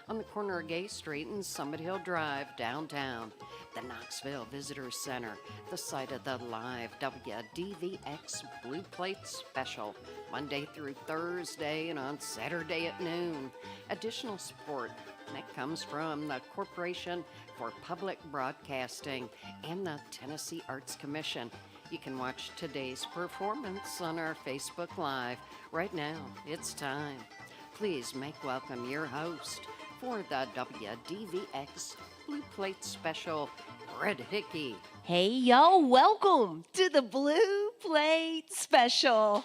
on the corner of Gay Street and Summit Hill Drive, downtown. The Knoxville Visitor Center, the site of the live WDVX Blue Plate Special, Monday through Thursday and on Saturday at noon. Additional support that comes from the Corporation for Public Broadcasting and the Tennessee Arts Commission. You can watch today's performance on our Facebook Live. Right now, it's time. Please make welcome your host for the WDVX Blue Plate Special, Red Hickey. Hey, y'all, welcome to the Blue Plate Special.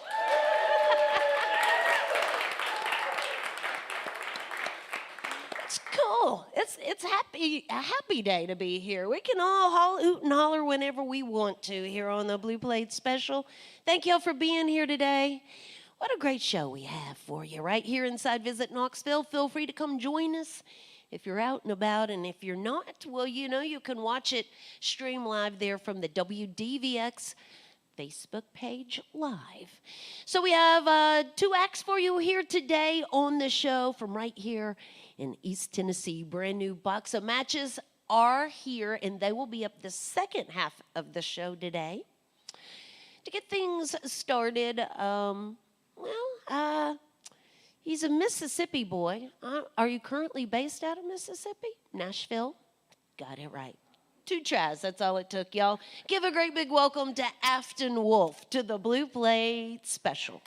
It's cool. It's a happy day to be here. We can all hoot and holler whenever we want to here on the Blue Plate Special. Thank y'all for being here today. What a great show we have for you right here inside Visit Knoxville. Feel free to come join us if you're out and about, and if you're not, well, you can watch it stream live there from the WDVX Facebook page live. So we have two acts for you here today on the show from right here in East Tennessee. Brand new box of matches are here, and they will be up the second half of the show today. To get things started, he's a Mississippi boy. Are you currently based out of Mississippi? Nashville? Got it right. 2 tries, that's all it took, y'all. Give a great big welcome to Afton Wolfe to the Blue Plate Special.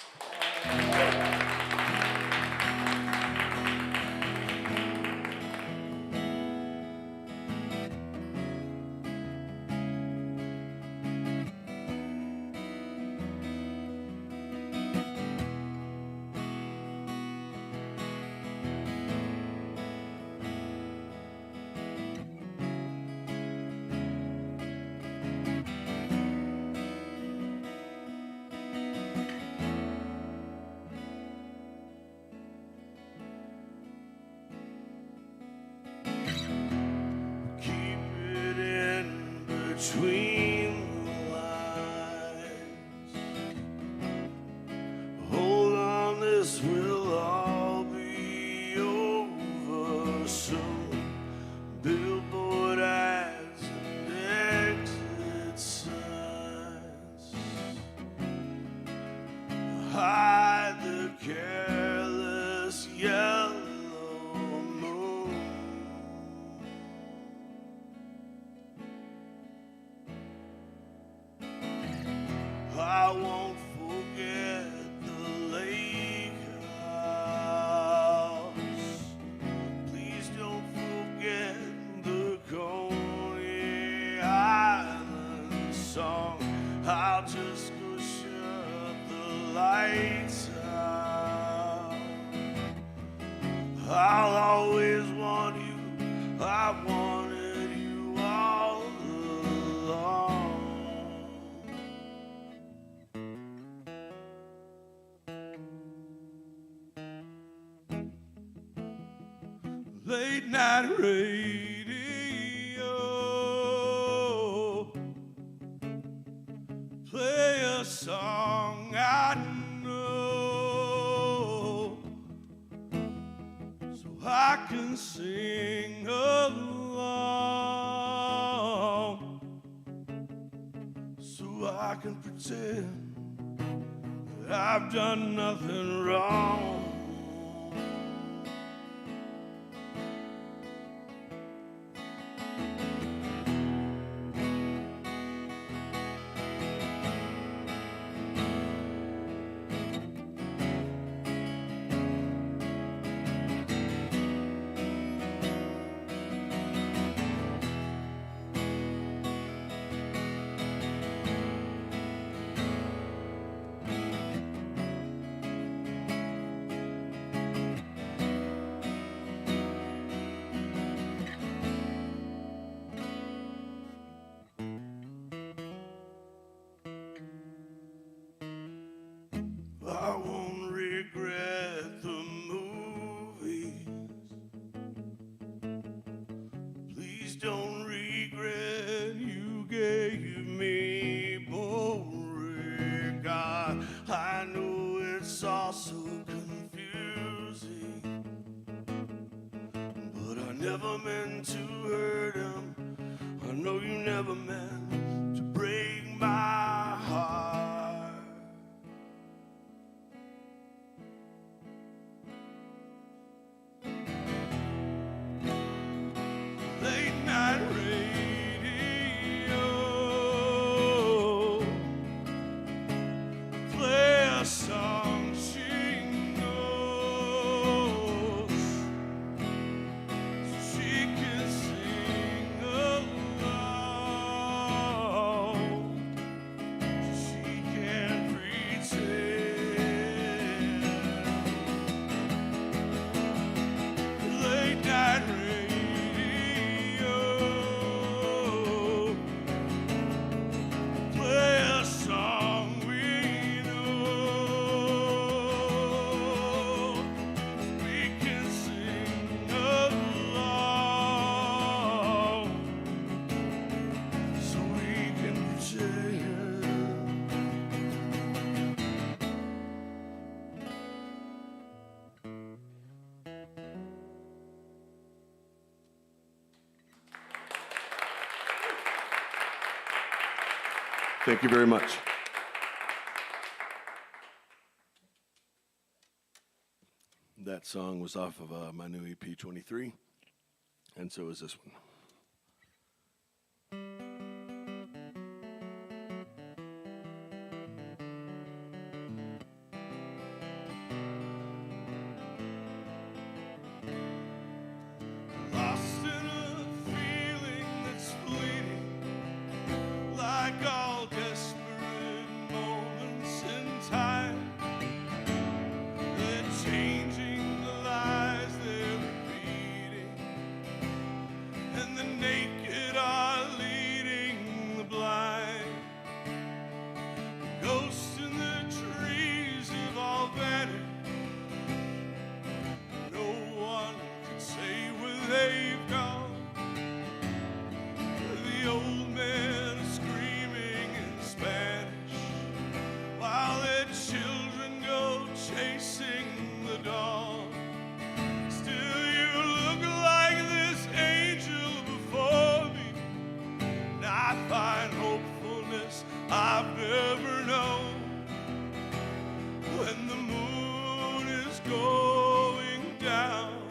Between the lines, hold on, this will all be over soon. Billboard ads and exit signs hide the careless yellow moon. I won't forget the lake house. Please don't forget the Coney Island song. I'll just go shut the lights out. I'll always want you. I wanted you all along. Late night radio, play a song I know, so I can sing along, so I can pretend that I've done nothing wrong. I won't regret the movies. Please don't regret you gave me Beauregard. I know it's all so confusing, never meant to hurt him. I know you never meant to break my heart. Late night radio, play a song she knows, so she can sing along, so she can pretend. Late night radio, play a song we know. We can sing along, so we can pretend. Thank you very much. That song was off of my new EP 23, and so is this one. Lost in a feeling that's fleeting, like all desperate moments in time. They're changing the lies they're repeating, and the naked are leading the blind. The ghosts in the trees have all vanished. No one can say where they've gone. The old men are screaming in Spanish, while their children go chasing the dawn. Still you look like this angel before me, and I find hopefulness I've never known. When the moon is going down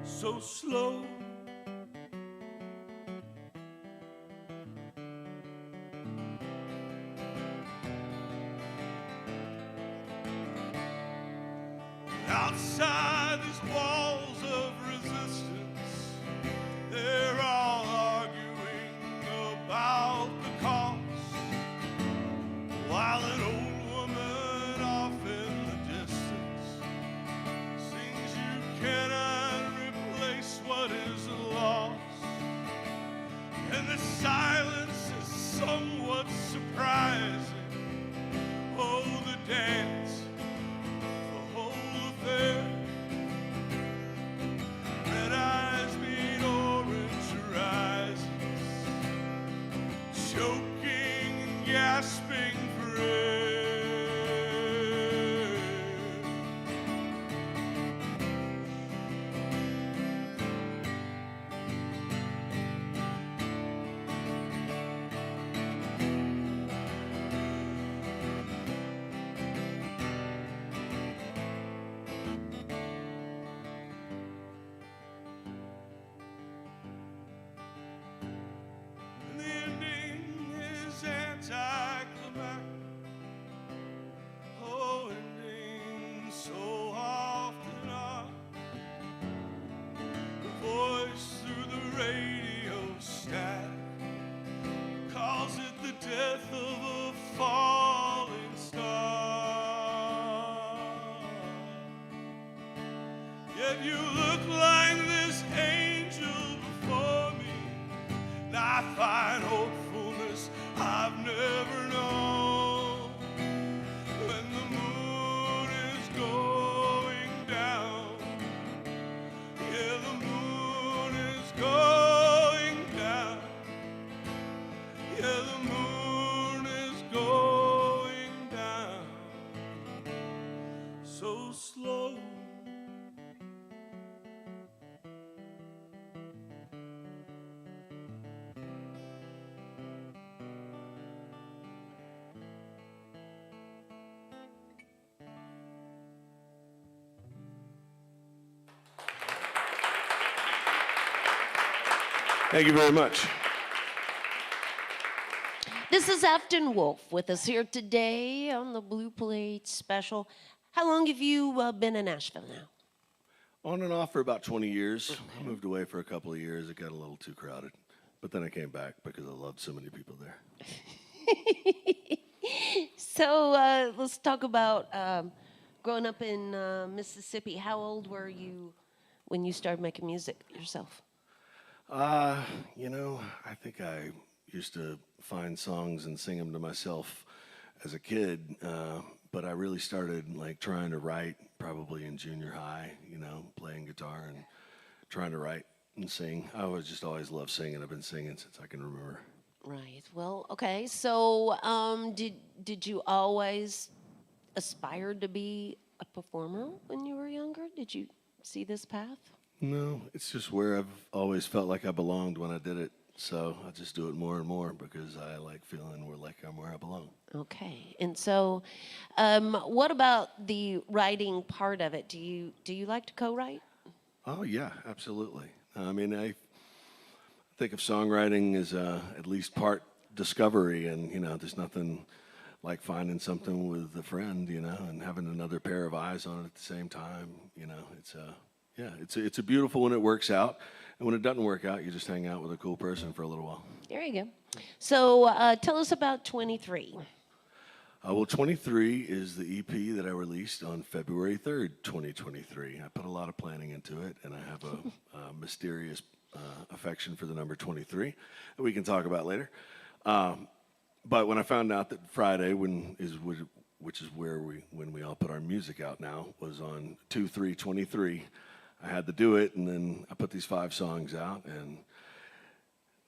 so slow, outside these walls of resistance, they're all arguing about the cost, while an old woman off in the distance sings, you cannot replace what is lost. And the silence is somewhat surprising. Oh, the dance, the whole affair. Red eyes meet orange horizons, choking and gasping for air. And the ending is anticlimactic. Oh, endings so often are. The voice through the radio static calls it the death of a falling star. Yet you look like this angel before me, and I find hopefulness I've never known. When the moon is going down, yeah, the moon is going down, yeah, the moon is going down so slow. Thank you very much. This is Afton Wolfe with us here today on the Blue Plate Special. How long have you been in Nashville now? On and off for about 20 years. I moved away for a couple of years. It got a little too crowded. But then I came back because I loved so many people there. So let's talk about growing up in Mississippi. How old were you when you started making music yourself? You know, I think I used to find songs and sing them to myself as a kid, but I really started like trying to write probably in junior high, you know, playing guitar and trying to write and sing. I was just always loved singing. I've been singing since I can remember. Right. Well, okay. So did you always aspire to be a performer when you were younger? Did you see this path? No, it's just where I've always felt like I belonged when I did it. So I just do it more and more because I like feeling I'm where I belong. Okay. And so what about the writing part of it? Do you like to co-write? Oh, yeah, absolutely. I mean, I think of songwriting as at least part discovery, and, you know, there's nothing like finding something with a friend, you know, and having another pair of eyes on it at the same time. You know, it's a beautiful when it works out. And when it doesn't work out, you just hang out with a cool person for a little while. There you go. So tell us about 23. Well, 23 is the EP that I released on February 3rd, 2023. I put a lot of planning into it, and I have a mysterious affection for the number 23 that we can talk about later. But when I found out that Friday, which is when we all put our music out now, was on 2/3/23, I had to do it, and then I put these 5 songs out, and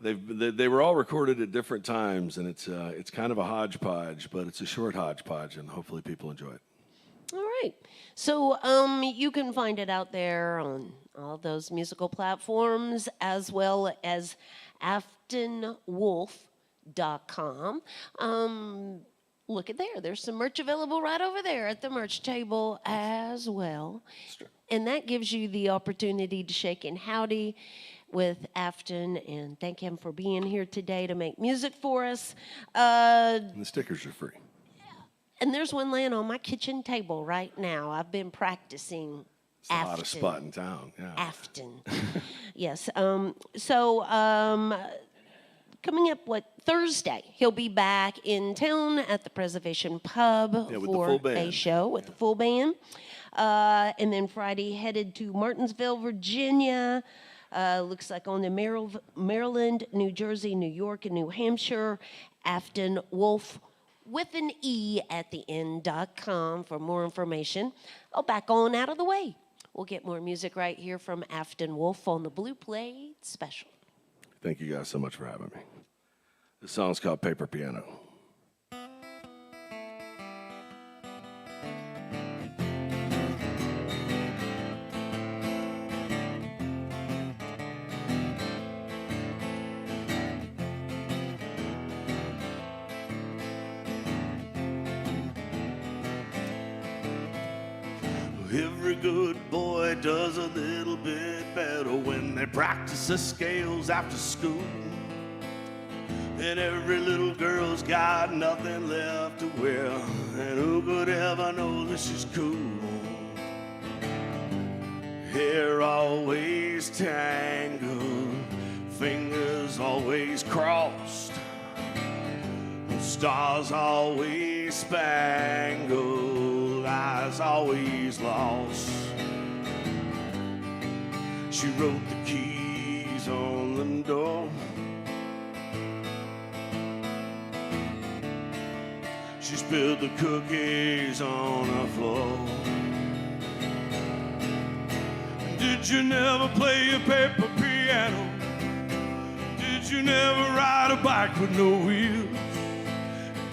they were all recorded at different times, and it's kind of a hodgepodge, but it's a short hodgepodge, and hopefully people enjoy it. All right. So you can find it out there on all those musical platforms, as well as AftonWolfe.com. Look at there. There's some merch available right over there at the merch table as well. And that gives you the opportunity to shake in howdy with Afton and thank him for being here today to make music for us. And the stickers are free. And there's one laying on my kitchen table right now. I've been practicing It's the hottest spot in town. Yeah. Afton. Yes. Coming up, Thursday, he'll be back in town at the Preservation Pub for a show with the full band. And then Friday, headed to Martinsville, Virginia. Looks like on the Maryland, New Jersey, New York, and New Hampshire. Afton Wolfe with an E at the end.com for more information. Oh, back on out of the way. We'll get more music right here from Afton Wolfe on the Blue Plate Special. Thank you guys so much for having me. This song's called Paper Piano. Every good boy does a little bit better when they practice the scales after school. And every little girl's got nothing left to wear, and who could ever know this is cool? Hair always tangled, fingers always crossed, stars always spangled, eyes always lost. She wrote the keys on the door. She spilled the cookies on the floor. Did you never play a paper piano? Did you never ride a bike with no wheels?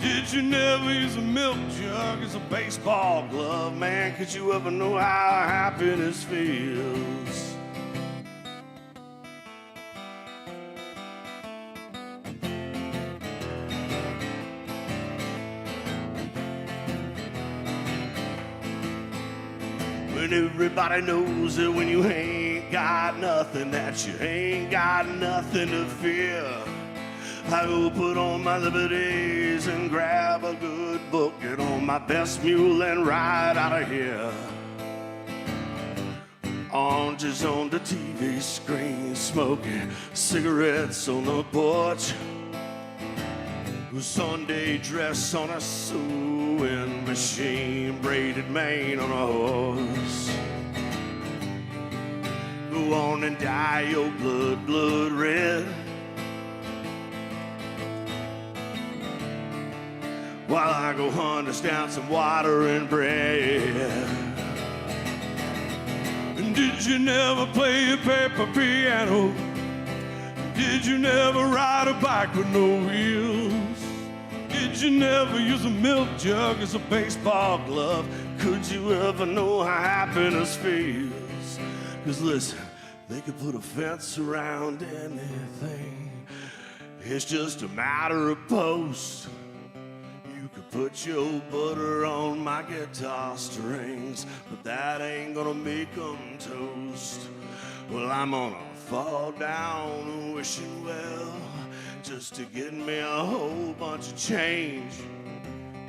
Did you never use a milk jug as a baseball glove? Man, could you ever know how happiness feels? When everybody knows that when you ain't got got nothing, that you ain't got nothing to fear. I go put on my liberties and grab a good book, get on my best mule and ride out of here. Oranges on the TV screen, smoking cigarettes on the porch. Sunday dress on a sewing machine, braided mane on a horse. Go on and dye your blood, blood red, while I go hunt us down some water and bread. And did you never play a paper piano? Did you never ride a bike with no wheels? Did you never use a milk jug as a baseball glove? Could you ever know how happiness feels? 'Cause listen, they could put a fence around anything. It's just a matter of post. You could put your butter on my guitar strings, but that ain't gonna make them toast. Well, I'm gonna fall down wishing well, just to get me a whole bunch of change.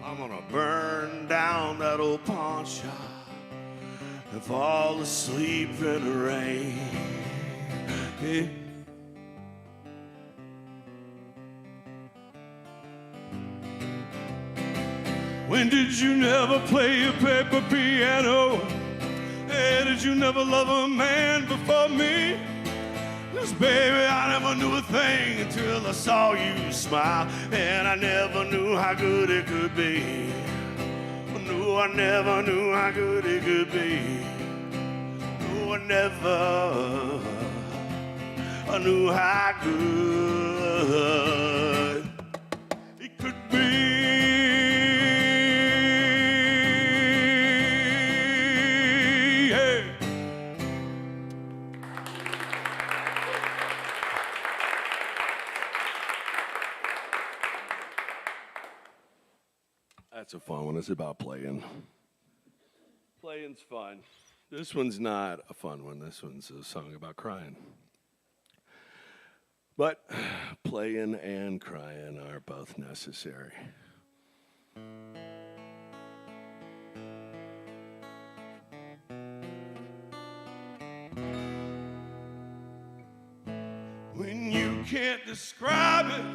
I'm gonna burn down that old pawn shop and fall asleep in the rain. Yeah. When did you never play a paper piano? Hey, did you never love a man before me? 'Cause baby, I never knew a thing until I saw you smile, and I never knew how good it could be. No, I never knew how good it could be. No, I knew how good it could be. That's a fun one. It's about playing. Playing's fun. This one's not a fun one. This one's a song about crying. But playing and crying are both necessary. When you can't describe it,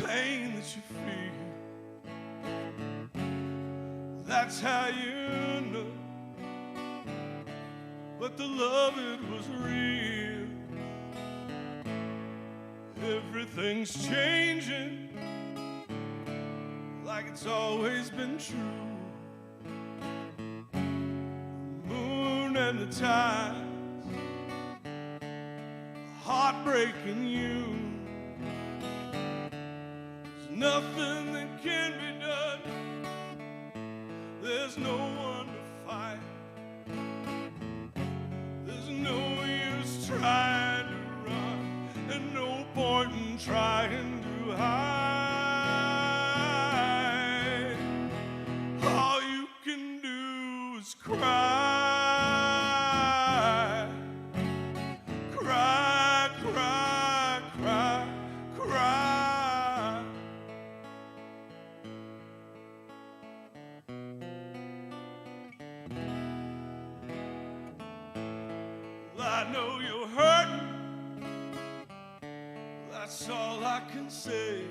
pain that you feel, that's how you know but the love, it was real. Everything's changing like it's always been true. The moon and the tides, heartbreaking you. There's nothing that can be done. There's no one to fight. There's no use trying to run, and no point in trying to hide. All you can do is cry. Cry, cry, cry, cry. Well, I know you're hurting. That's all I can say.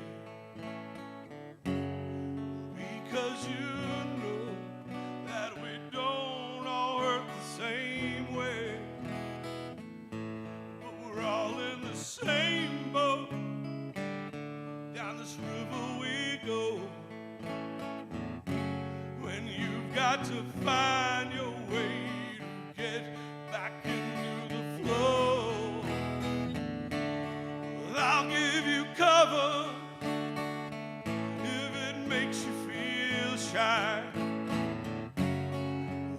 Because you know that we don't all hurt the same way. But we're all in the same boat. Down this river we go. When you've got to find your way to get back into the flow. Well, I'll give you cover if it makes you feel shy.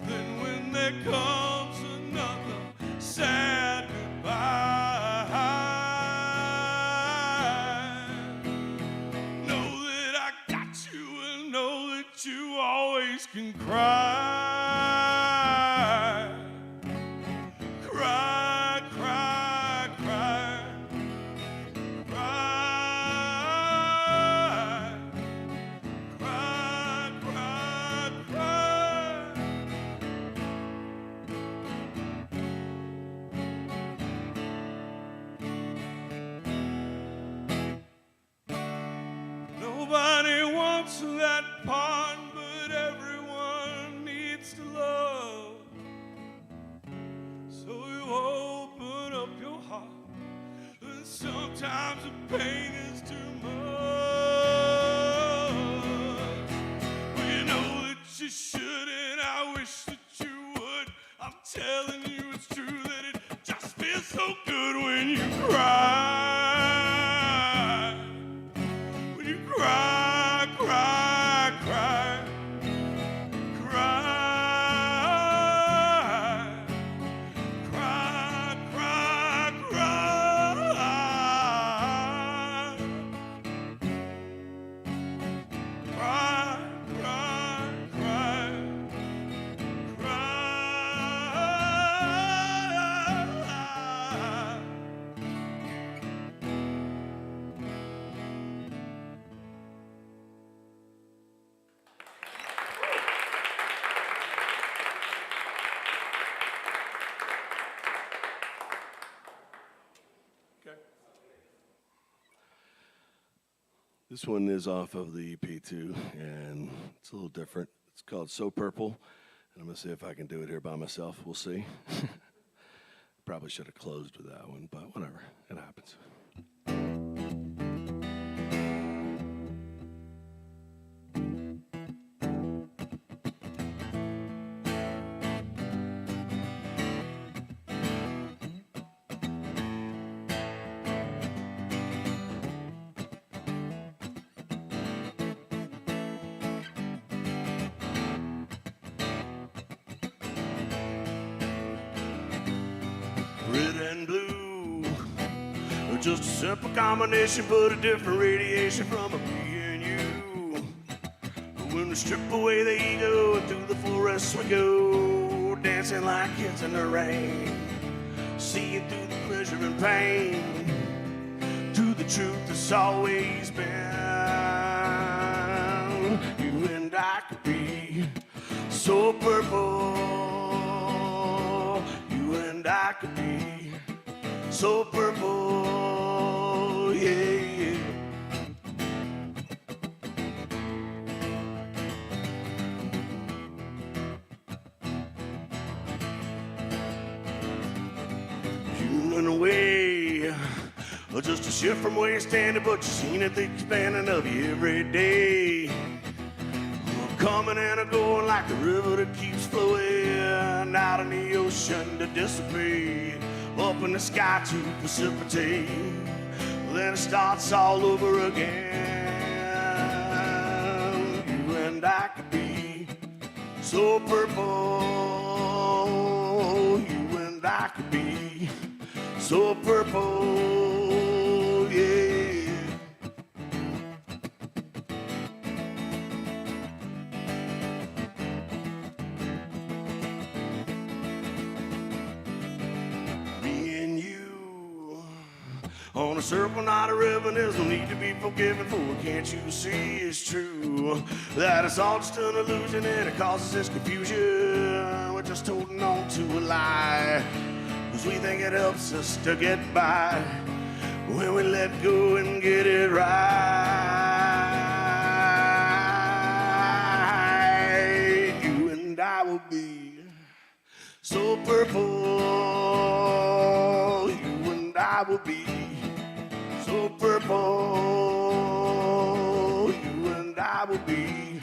Then when there comes another sad goodbye, know that I got you and know that you always can cry. Sometimes the pain is too much. Well, you know that you shouldn't. I wish that you would. I'm telling you it's true that it just feels so good when you cry. When you cry, cry, cry. Cry. Cry, cry, cry. Cry, cry, cry. Cry. This one is off of the EP too, and it's a little different. It's called So Purple, and I'm gonna see if I can do it here by myself. We'll see. Probably should have closed with that one, but whatever. It happens. Red and blue are just a simple combination, but a different radiation from a me and you. But when we strip away the ego and through the forest we go, dancing like kids in the rain, seeing through the pleasure and pain, to the truth that's always been. You and I could be so purple. You and I could be so purple, yeah, yeah. You went away, just a shift from where you're standing, but you've seen it, the expanding of you every day. Coming and a going like the river that keeps flowing out in the ocean to dissipate, up in the sky to precipitate. Then it starts all over again. You and I could be so purple. You and I could be so purple, yeah. On a circle, not a ribbon, there's no need to be forgiven for. Can't you see it's true that it's all just an illusion and it causes this confusion? We're just holding on to a lie, cause we think it helps us to get by when we let go and get it right. You and I will be so purple. You and I will be so purple. You and I will be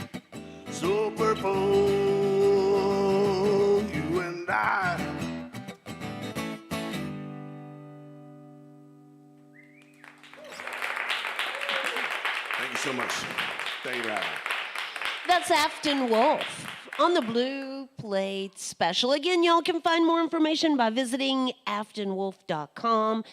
so purple. You and I. Thank you so much. Thank you for having me. That's Afton Wolfe on the Blue Plate Special. Again, y'all can find more information by visiting aftonwolfe.com.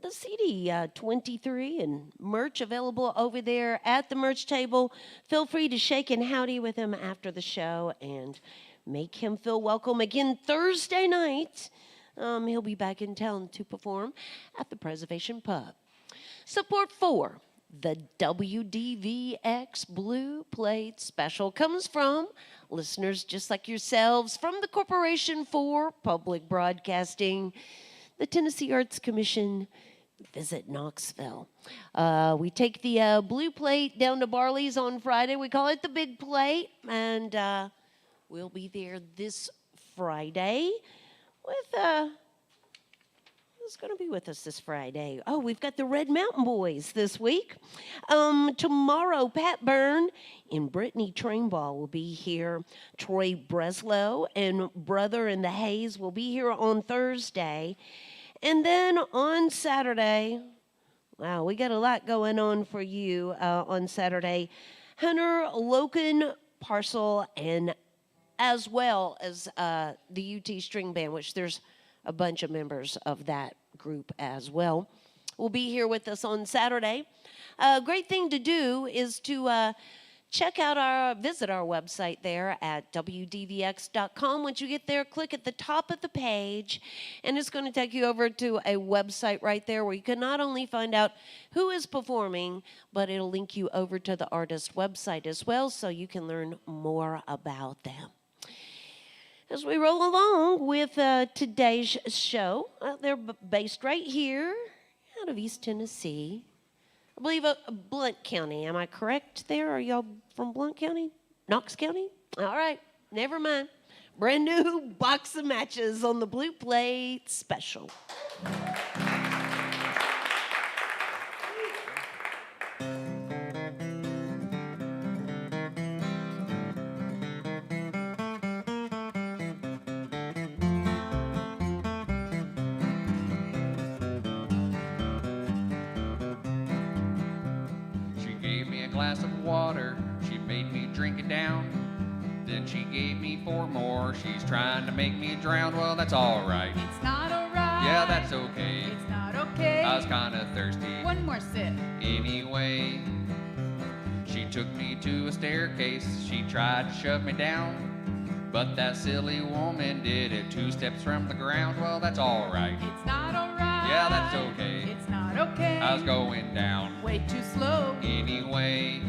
The CD 23 and merch available over there at the merch table. Feel free to shake and howdy with him after the show and make him feel welcome. Again, Thursday night, he'll be back in town to perform at the Preservation Pub. Support for the WDVX Blue Plate Special comes from listeners just like yourselves from the Corporation for Public Broadcasting, the Tennessee Arts Commission. Visit Knoxville. We take the Blue Plate down to Barley's on Friday. We call it the Big Plate, and we'll be there this Friday with Who's going to be with us this Friday? Oh, we've got the Red Mountain Boys this week. Tomorrow, Pat Byrne and Brittany Trainball will be here. Troy Breslow and Brother in the Haze will be here on Thursday. And then on Saturday, wow, we got a lot going on for you on Saturday. Hunter, Logan, Parcel, and as well as the UT String Band, which there's a bunch of members of that group as well, will be here with us on Saturday. A great thing to do is to visit our website there at WDVX.com. Once you get there, click at the top of the page, and it's going to take you over to a website right there where you can not only find out who is performing, but it'll link you over to the artist website as well, so you can learn more about them. As we roll along with today's show, they're based right here out of East Tennessee. I believe Blount County. Am I correct there? Are y'all from Blount County? Knox County? All right, never mind. Brand new box of matches on the Blue Plate Special. Glass of water, she made me drink it down. Then she gave me 4 more, she's trying to make me drown. Well, that's alright. It's not alright. Yeah, that's okay. It's not okay. I was kinda thirsty. One more sip. Anyway, she took me to a staircase, she tried to shove me down. But that silly woman did it 2 steps from the ground. Well, that's alright. It's not alright. Yeah, that's okay. It's not okay. I was going down. Way too slow. Anyway,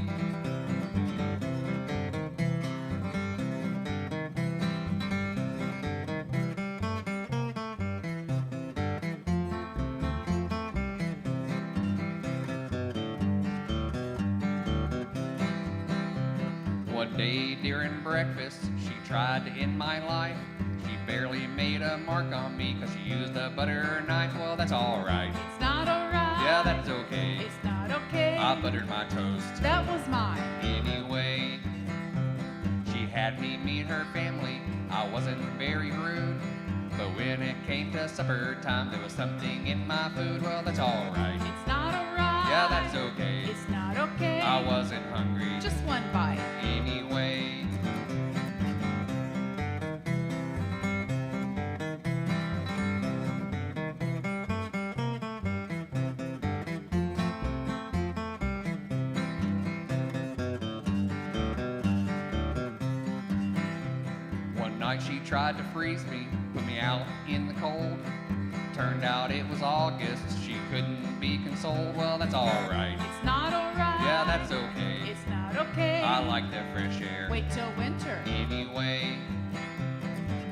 one day during breakfast, she tried to end my life. She barely made a mark on me 'cause she used a butter knife. Well, that's alright. It's not alright. Yeah, that's okay. It's not okay. I buttered my toast. That was mine. Anyway, she had me meet her family. I wasn't very rude. But when it came to supper time, there was something in my food. Well, that's alright. It's not alright. Yeah, that's okay. It's not okay. I wasn't hungry. Just one bite. Anyway, one night she tried to freeze me, put me out in the cold. Turned out it was August, she couldn't be consoled. Well, that's alright. It's not alright. Yeah, that's okay. It's not okay. I like the fresh air. Wait till winter. Anyway,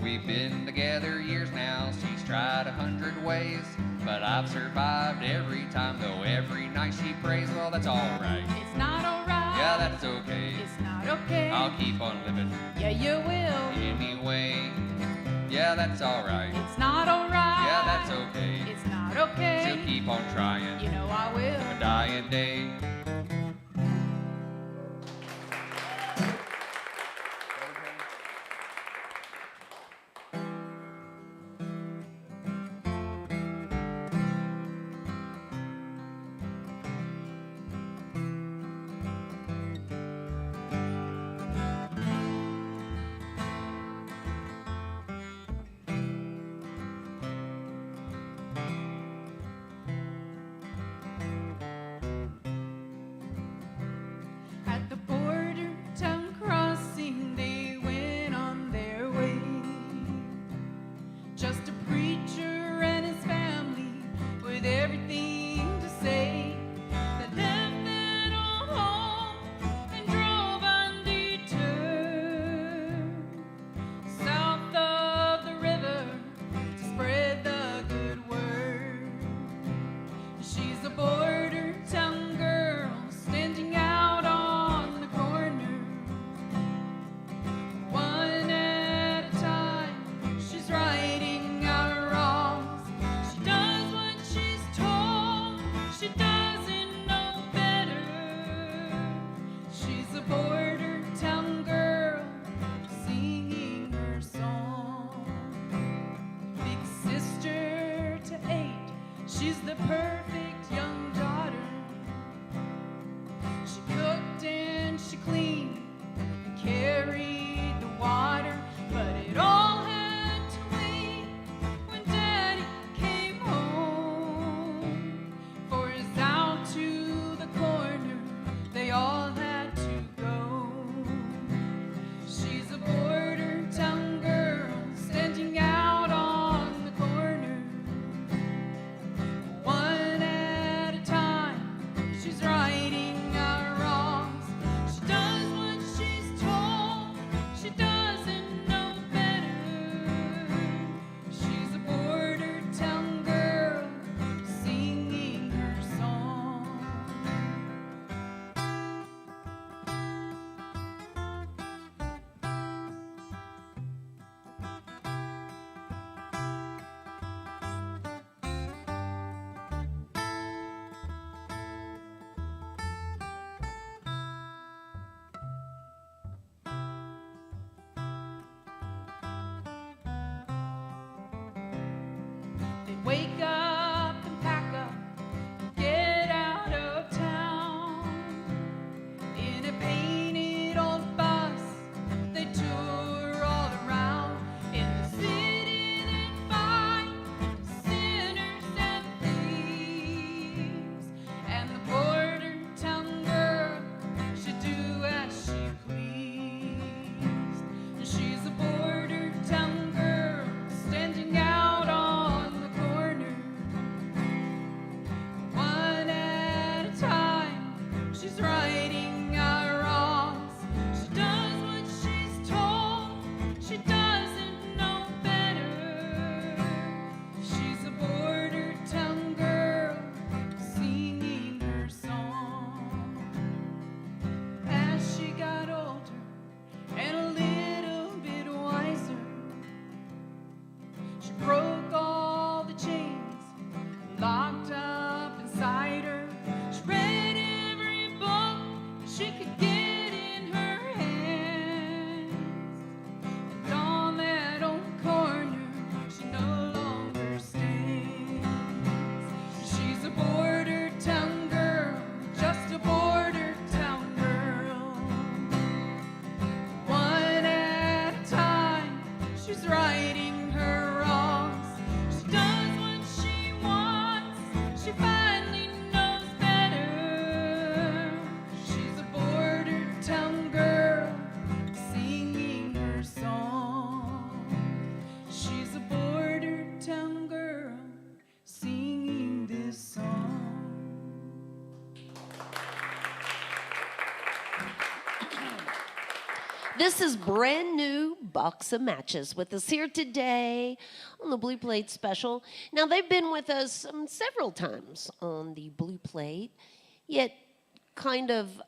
we've been together years now. She's tried 100 ways, but I've survived every time, though every night she prays. Well, that's alright. It's not alright. Yeah, that's okay. It's not okay. I'll keep on living. Yeah, you will. Anyway, yeah, that's alright. It's not alright. Yeah, that's okay. It's not okay. She'll keep on trying. You know I will. A dying day. She's the perfect young daughter. She cooked and she cleaned and carried the water, but it all had to wait when Daddy came home. For it's out to the corner they all had to go. She's a border town girl standing out on the corner. One at a time, she's righting our wrongs. She does what she's told, she doesn't know better. She's a border town girl singing her song. They wake up and pack up and get out of town. In a painted old bus, they tour all around. In the city they find sinners and thieves. And the border town girl should do as she pleased. And she's a border town girl standing out on the corner. One at a time, she's righting our wrongs. She does what she's told, she doesn't know better. She's a border town girl singing her song. As she got older and a little bit wiser, she broke all the chains locked up inside her. She read every book she could get in her hands. And on that old corner, she no longer stands. She's a border town girl, just a border town girl. One at a time, she's righting her wrongs. She does what she wants, she finally knows better. She's a border town girl singing her song. She's a border town girl singing this song. This is brand new Box of Matches with us here today on the Blue Plate Special. Now, they've been with us several times on the Blue Plate, yet kind of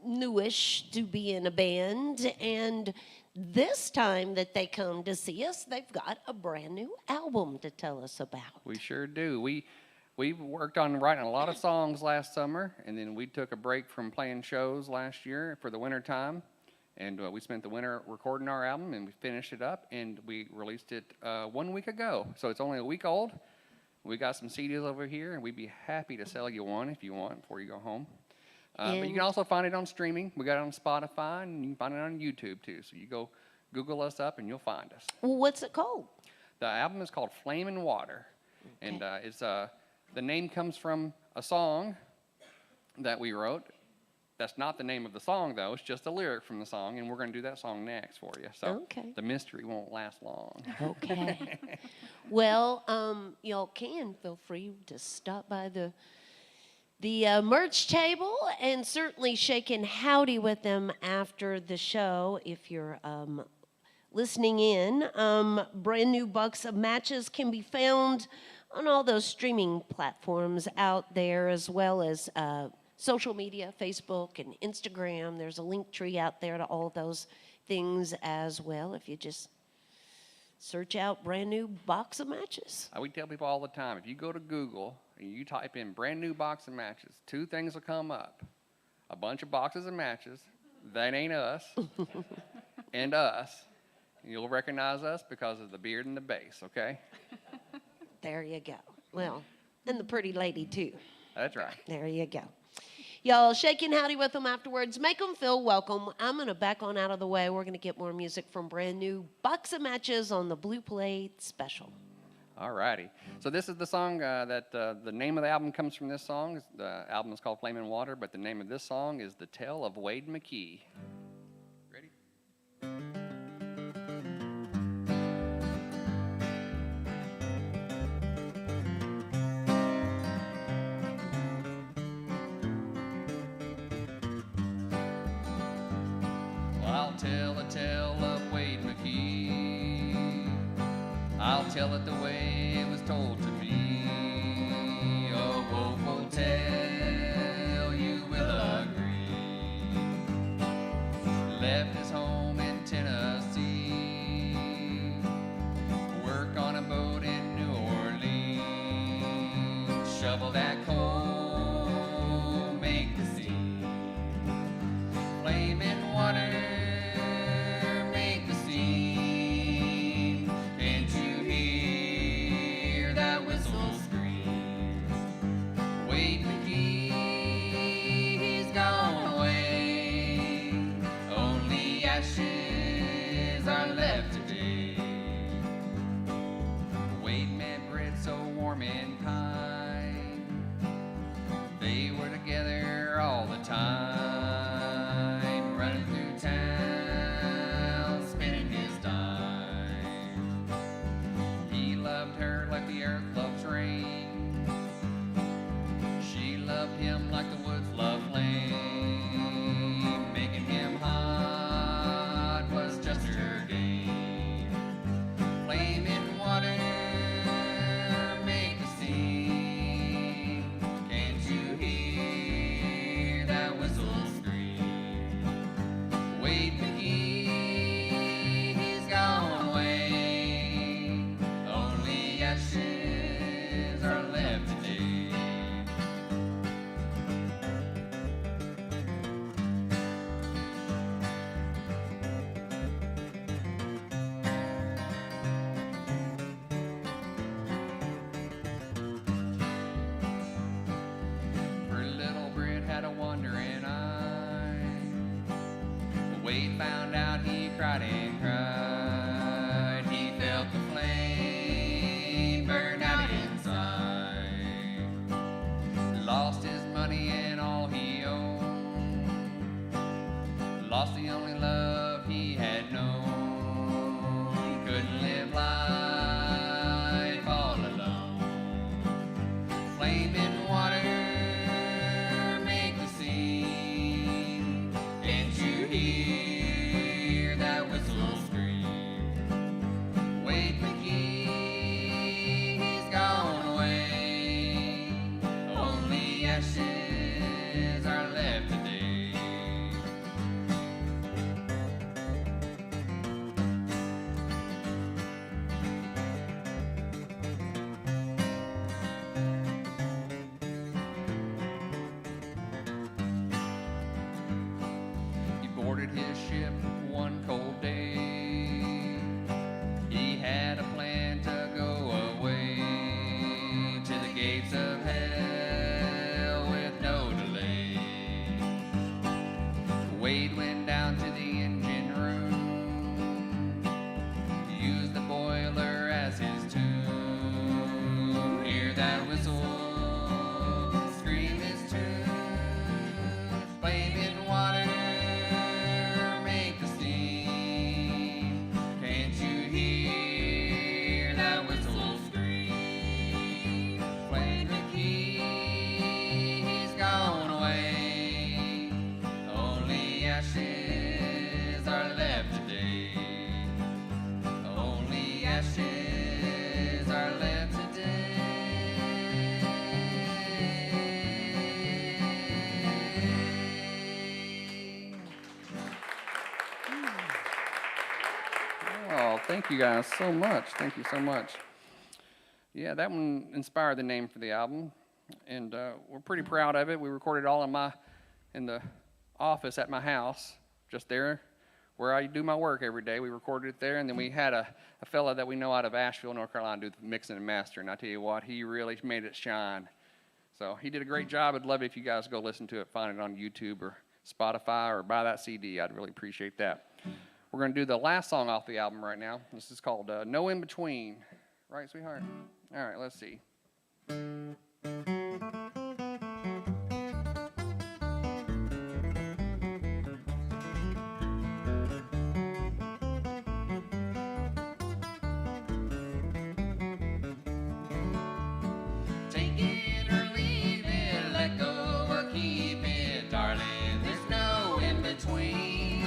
newish to be in a band. And this time that they come to see us, they've got a brand new album to tell us about. We sure do. We worked on writing a lot of songs last summer, and then we took a break from playing shows last year for the winter time. And we spent the winter recording our album, and we finished it up, and we released it 1 week ago. So it's only a week old. We got some CDs over here, and we'd be happy to sell you one if you want before you go home. But you can also find it on streaming. We got it on Spotify, and you can find it on YouTube, too. So you go Google us up, and you'll find us. Well, what's it called? The album is called Flame and Water, and it's the name comes from a song that we wrote. That's not the name of the song, though. It's just a lyric from the song, and we're going to do that song next for you. So the mystery won't last long. Okay. Well, y'all can feel free to stop by the merch table and certainly shaking howdy with them after the show if you're listening in. Brand new Box of Matches can be found on all those streaming platforms out there, as well as social media, Facebook and Instagram. There's a link tree out there to all those things as well if you just search out brand new Box of Matches. We tell people all the time, if you go to Google and you type in brand new Box of Matches, two things will come up. A bunch of boxes of matches, that ain't us, and us. You'll recognize us because of the beard and the bass, okay? There you go. Well, and the pretty lady, too. That's right. There you go. Y'all shaking howdy with them afterwards. Make them feel welcome. I'm going to back on out of the way. We're going to get more music from brand new Box of Matches on the Blue Plate Special. All righty. So this is the song that the name of the album comes from this song. The album is called Flame and Water, but the name of this song is The Tale of Wade McKee. Ready? I'll tell a tale of Wade McKee. I'll tell it the way it was told to me. A woeful tale, you will agree. Left his home in Tennessee, work on a boat in New Orleans, shovel that coal, make the sea. Flame and water, make the scene. Can't you hear that whistle scream? Wade McKee, he's gone away. Only ashes are left today. Wade met bread so warm and kind. They were together all the time, running through town, spinning his dime. He loved her like the earth loves rain. She loved him like the woods love flame. Making him hot was just her game. Flame in water, make the scene. Can't you hear that whistle scream? Wade McKee, he's gone away. Only ashes are left today. Her little Brit had a wandering eye. Wade found out, he cried and cried. He felt the flame burn out inside. Lost his money and all he owned. Lost the only love he had known. Couldn't live life all alone. Flame in water, make the scene. Can't you hear that whistle scream? Wade McKee, he's gone away. Only ashes are left today. He boarded his ship one cold day. He had a plan to go away to the gates of hell with no delay. Wade went down to the engine room, used the boiler as his tune. Hear that whistle, scream his tune. Flame in water, make the scene. Can't you hear that whistle scream? Wade McKee, he's gone away. Only ashes are left today. Only ashes are left today. Oh, thank you guys so much. Thank you so much. Yeah, that one inspired the name for the album, and we're pretty proud of it. We recorded it all in the office at my house, just there where I do my work every day. We recorded it there, and then we had a fella that we know out of Asheville, North Carolina, do the mixing and mastering. I tell you what, he really made it shine. So he did a great job. I'd love it if you guys go listen to it, find it on YouTube or Spotify, or buy that CD. I'd really appreciate that. We're going to do the last song off the album right now. This is called No In Between. Right, sweetheart? All right, let's see. Take it or leave it, let go or keep it, darling. There's no in between.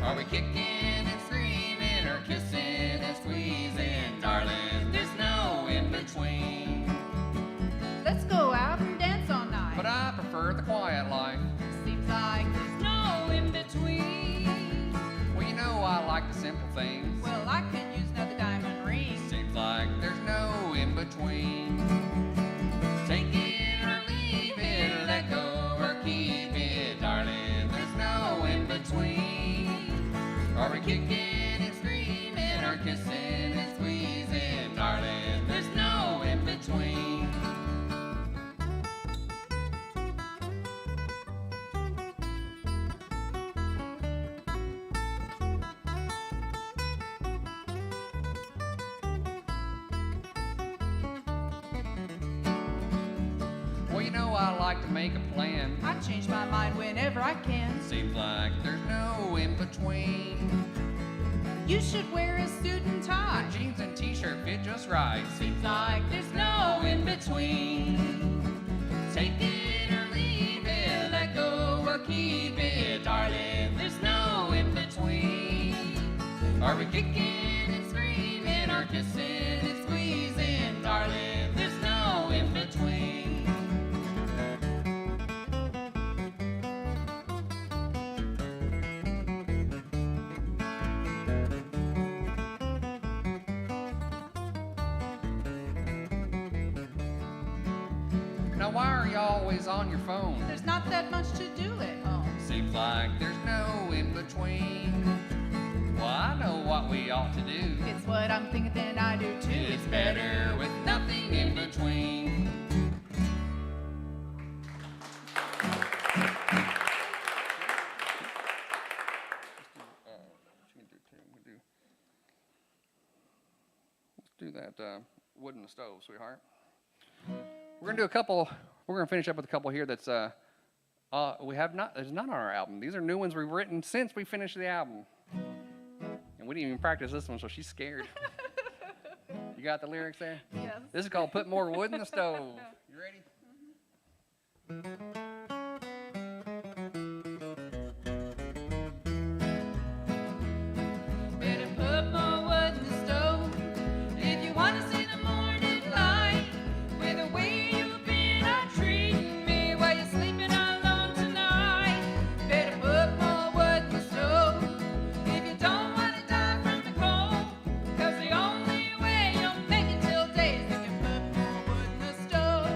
Are we kicking and screaming or kissing and squeezing, darling? There's no in between. Let's go out and dance all night. But I prefer the quiet life. Seems like there's no in between. Well, you know I like the simple things. Well, I could use another diamond ring. Seems like there's no in between. Take it or leave it, let go or keep it, darling. There's no in between. Are we kicking and screaming or kissing and squeezing, darling? There's no in between. Well, you know I like to make a plan. I change my mind whenever I can. Seems like there's no in between. You should wear a suit and tie. Jeans and t-shirt fit just right. Seems like there's no in between. Take it or leave it, let go or keep it, darling. There's no in between. Are we kicking and screaming or kissing and squeezing, darling? There's no in between. Now why are you always on your phone? There's not that much to do at home. Seems like there's no in between. Well, I know what we ought to do. It's what I'm thinking, then I do too. It's better with nothing in between. Let's do that wood in the stove, sweetheart. We're gonna do a couple. We're gonna finish up with a couple here that's we have not. There's none on our album. These are new ones we've written since we finished the album, and we didn't even practice this one, so she's scared. You got the lyrics there? Yes. This is called "Put More Wood in the Stove." You ready? Better put more wood in the stove if you want to see the morning light. With the way you've been treating me while you're sleeping alone tonight. Better put more wood in the stove if you don't want to die from the cold. 'Cause the only way you'll make it till days if you put more wood in the stove.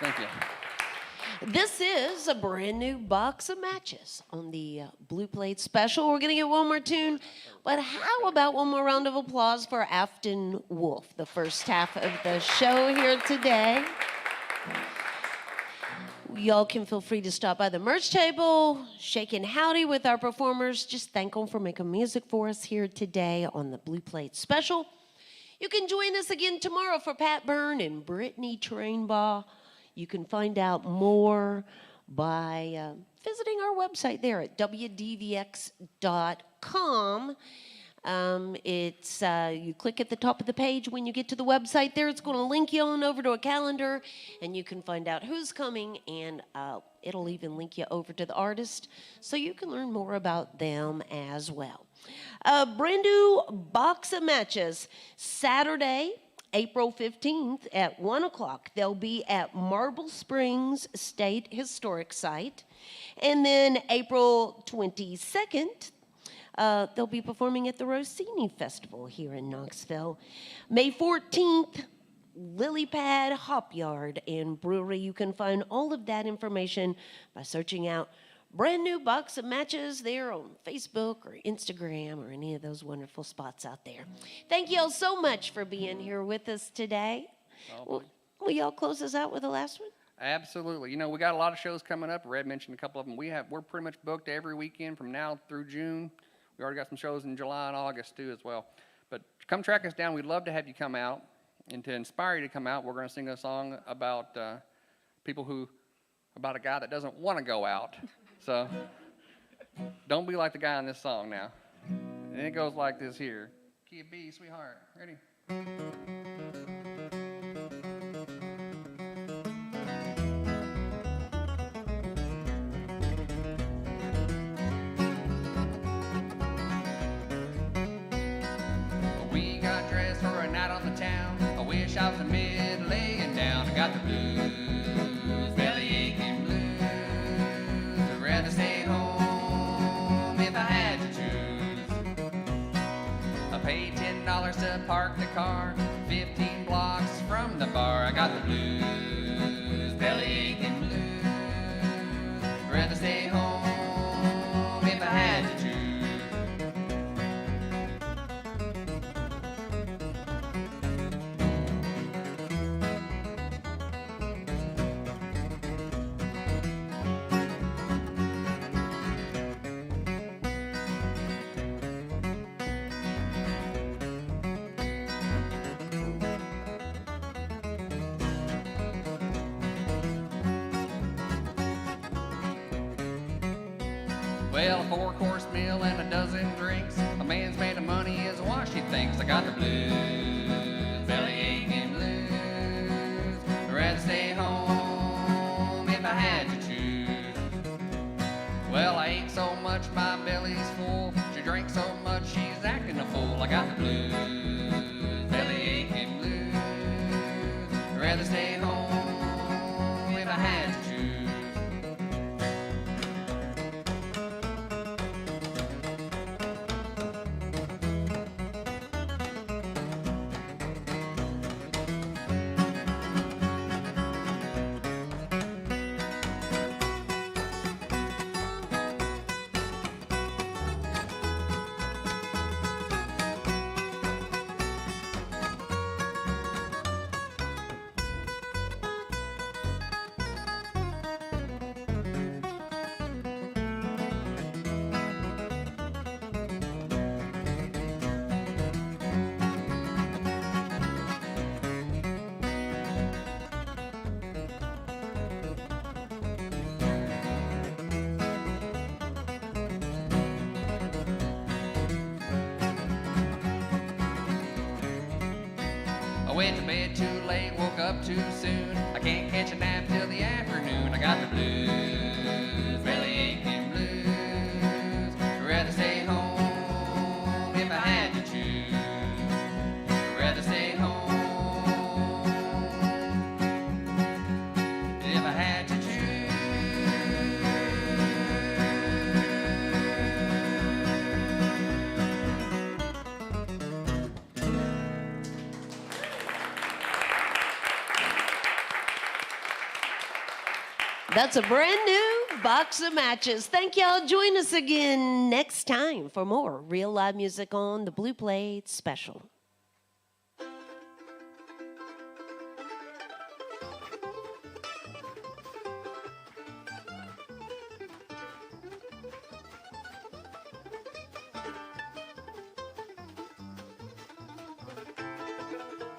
Thank you. This is a brand new box of matches on the Blue Plate Special. We're going to get one more tune, but how about one more round of applause for Afton Wolfe, the first half of the show here today. Y'all can feel free to stop by the merch table, shaking howdy with our performers. Just thank them for making music for us here today on the Blue Plate Special. You can join us again tomorrow for Pat Byrne and Brittany Trainbaugh. You can find out more by visiting our website there at WDVX.com. You click at the top of the page when you get to the website there. It's going to link you on over to a calendar, and you can find out who's coming, and it'll even link you over to the artist so you can learn more about them as well. A brand new box of matches Saturday, April 15th at 1 o'clock. They'll be at Marble Springs State Historic Site. And then April 22nd, they'll be performing at the Rossini Festival here in Knoxville. May 14th, Lily Pad Hop Yard and Brewery. You can find all of that information by searching out brand new box of matches there on Facebook or Instagram or any of those wonderful spots out there. Thank you all so much for being here with us today. Will y'all close us out with the last one? Absolutely. You know, we got a lot of shows coming up. Red mentioned a couple of them. We're pretty much booked every weekend from now through June. We already got some shows in July and August too as well. But come track us down. We'd love to have you come out. And to inspire you to come out, we're going to sing a song about about a guy that doesn't want to go out. So don't be like the guy in this song now. And it goes like this here. Key of B, sweetheart. Ready? We got dressed for a night on the town. I wish I was in mid laying down. I got the blues, belly aching blues. I'd rather stay home if I had to choose. I paid $10 to park the car 15 blocks from the bar. I got the blues, belly aching blues. I'd rather stay home if I had to choose. Well, a 4-course meal and a dozen drinks. A man's made of money is what she thinks. I got the blues, belly aching blues. I'd rather stay home if I had to choose. Well, I ate so much my belly's full. She drank so much she's acting a fool. I got the blues, belly aching blues. I'd rather stay home if I had to choose. I went to bed too late, woke up too soon. I can't catch a nap till the afternoon. I got the blues, belly aching blues. I'd rather stay home if I had to choose. I'd rather stay home if I had to choose. That's a brand new box of matches. Thank y'all. Join us again next time for more real live music on the Blue Plate Special.